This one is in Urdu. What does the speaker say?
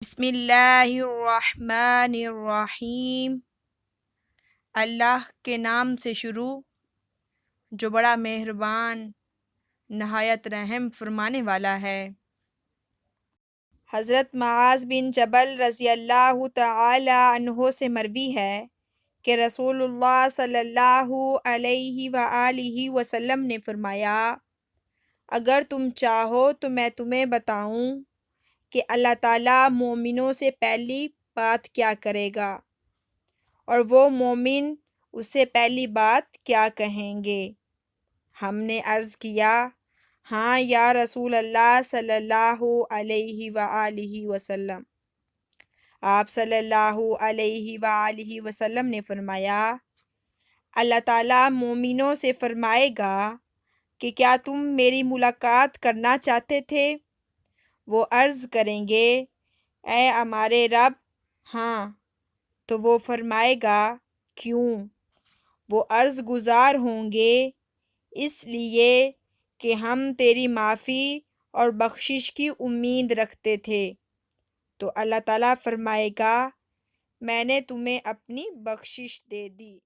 بسم اللہ الرحمن الرحیم۔ اللہ کے نام سے شروع جو بڑا مہربان نہایت رحم فرمانے والا ہے۔ حضرت معاذ بن جبل رضی اللہ تعالی عنہ سے مروی ہے کہ رسول اللہ صلی اللہ علیہ وآلہ وسلم نے فرمایا، اگر تم چاہو تو میں تمہیں بتاؤں کہ اللہ تعالیٰ مومنوں سے پہلی بات کیا کرے گا اور وہ مومن اس سے پہلی بات کیا کہیں گے۔ ہم نے عرض کیا، ہاں یا رسول اللہ صلی اللہ علیہ وآلہ وسلم۔ آپ صلی اللہ علیہ وآلہ وسلم نے فرمایا، اللہ تعالیٰ مومنوں سے فرمائے گا کہ کیا تم میری ملاقات کرنا چاہتے تھے؟ وہ عرض کریں گے، اے ہمارے رب ہاں۔ تو وہ فرمائے گا، کیوں؟ وہ عرض گزار ہوں گے، اس لیے کہ ہم تیری معافی اور بخشش کی امید رکھتے تھے۔ تو اللہ تعالیٰ فرمائے گا، میں نے تمہیں اپنی بخشش دے دی۔